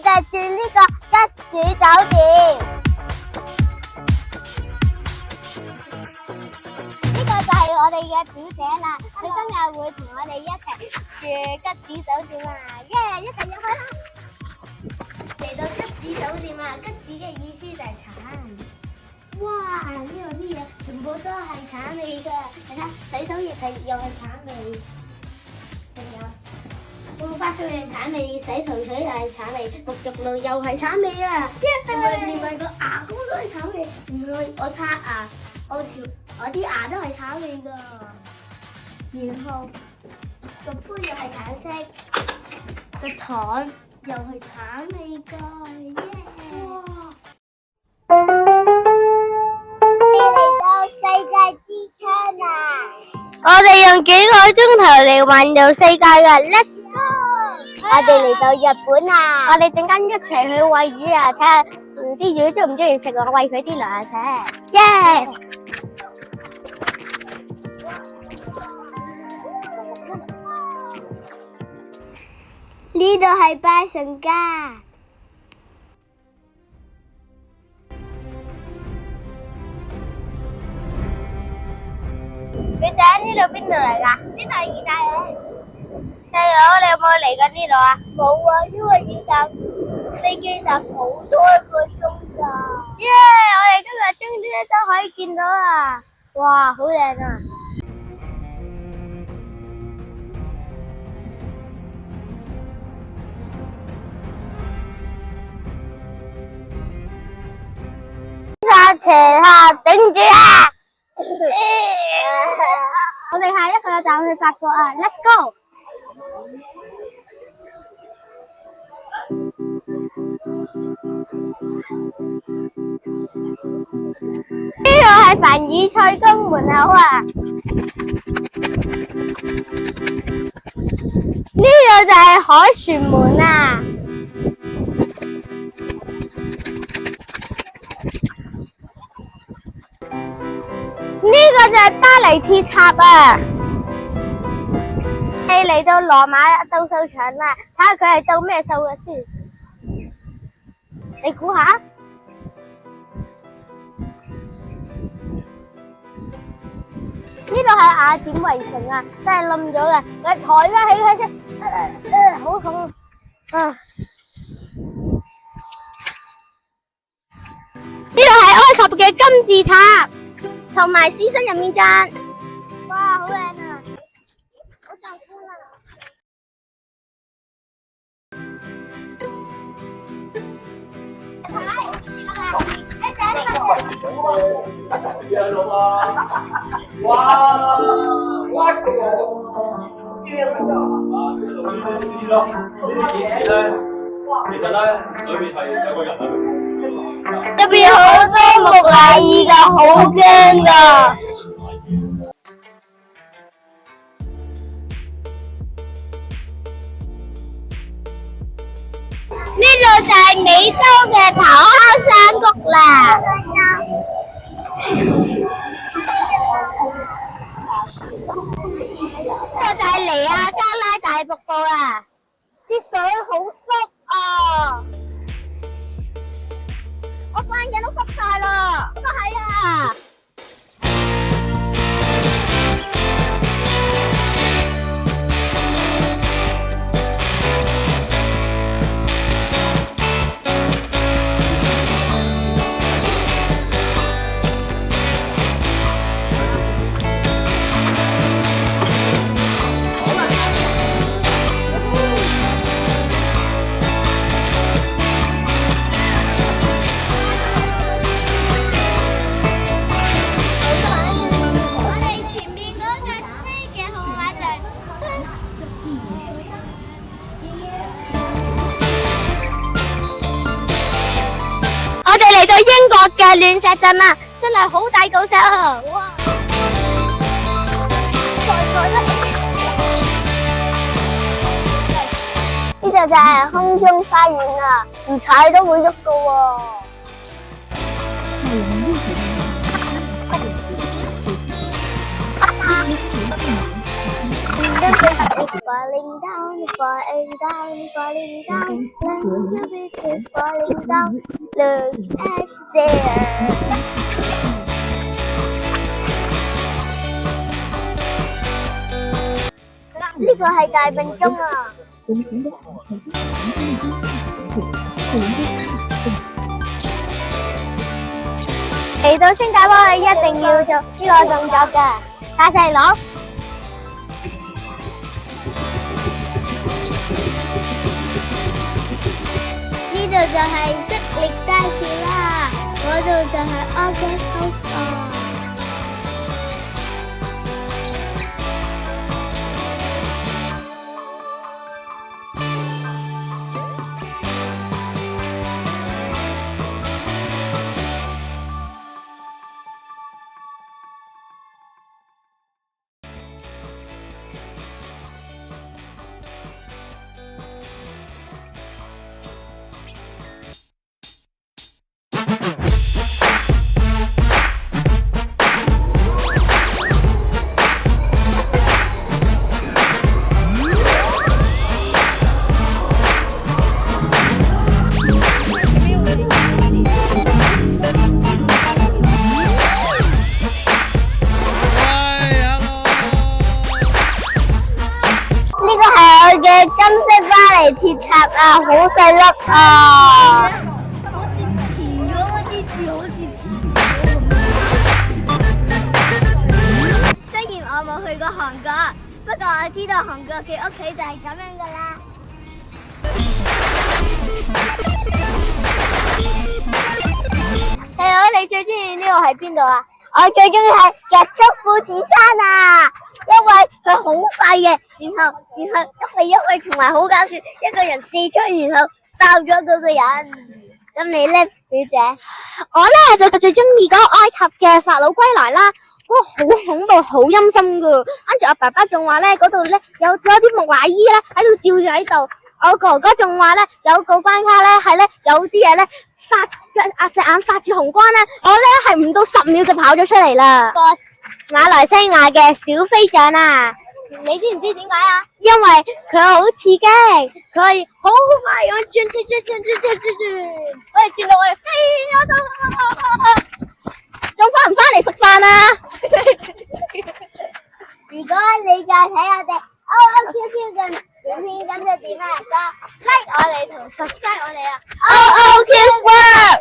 哋住呢個吉子酒店。呢個就係我哋嘅表姐啦，佢今日會同我哋一齊住吉子酒店啊！耶，一齊入去啦！嚟到吉子酒店啊，吉子嘅意思就係橙。哇！呢度啲嘢全部都係橙味㗎，你睇洗手液係又係橙味，仲有護髮素又係橙味，洗頭水又係橙味，沐浴露又係橙味啊！連埋個牙膏都係橙味，我刷牙，我啲牙都係橙味㗎。然後個杯又係橙色，個糖又係橙味㗎，耶！嚟到世界之窗啊！我哋用幾個鐘頭嚟環遊世界㗎 ，Let's go！我哋嚟到日本啊！我哋陣間一齊去餵魚啊，睇下啲魚中唔中意食我餵佢啲糧食，耶！呢度係拜神家。表姐，呢度邊度嚟㗎？呢度係意大利。細佬，你有冇嚟過呢度啊？冇啊，因為要搭飛機搭好多個鐘㗎。耶！我哋今日終於都可以見到啦！哇，好靚啊！斜下頂住啊！我哋下一個站去法國啊 ，Let's go！ 呢個係凡爾賽宮門口啊！呢個就係凱旋門啊！呢個就係巴黎鐵塔啊！你嚟到羅馬鬥獸場啦，睇下佢係鬥咩獸嘅先？你估下？呢度係雅典圍城啊，真係冧咗嘅，你抬翻起佢先，好重啊！呢度係埃及嘅金字塔。同埋獅身人面像，哇，好靚啊！好就穿啦。入邊好多木乃伊㗎，好驚㗎！呢度就係美洲嘅咆哮山谷啦。呢個就係尼亞加拉大瀑布啦，啲水好濕啊！我塊嘢都濕晒啦，都係啊！嚟到英國嘅亂石鎮啊，真係好大嚿石啊！哇！呢度就係空中花園啊，唔踩都會喐噶喎。Falling down, falling down, falling down. Little bitches falling down. Look at there. 呢個係大笨鐘啊！嚟到新加坡係一定要做呢個動作㗎，大細佬。呢度就係悉力街橋啦，嗰度就係 August House 啊。嘅金色巴黎鐵塔啊，好細粒啊！好似前咗嗰啲字，好似前咗。雖然我冇去過韓國，不過我知道韓國嘅屋企就係咁樣噶啦。係啊，你最中意呢個喺邊度啊？我最中意係日出富士山啊！因為佢好快嘅，然後喐嚟喐去，同埋好搞笑，一個人四出，然後爆咗嗰個人。咁你咧，表姐？我咧就最中意嗰個埃及嘅法老歸來啦，哇，好恐怖，好陰森噶。跟住我爸爸仲話咧，嗰度咧有啲木乃伊咧喺度吊住喺度。我哥哥仲話咧，有個關卡咧係咧有啲嘢咧隻眼發住紅光咧，我咧係唔到10秒就跑咗出嚟啦。馬來西亞嘅小飛象啊，你知唔知點解啊？因為佢好刺激，佢可以好快咁轉，我哋轉到我哋飛咗，仲翻唔翻嚟食飯啊？如果你再睇我哋OOQ嘅影片，咁就點啊？就 like 我哋同 subscribe 我哋啊！OOQ World。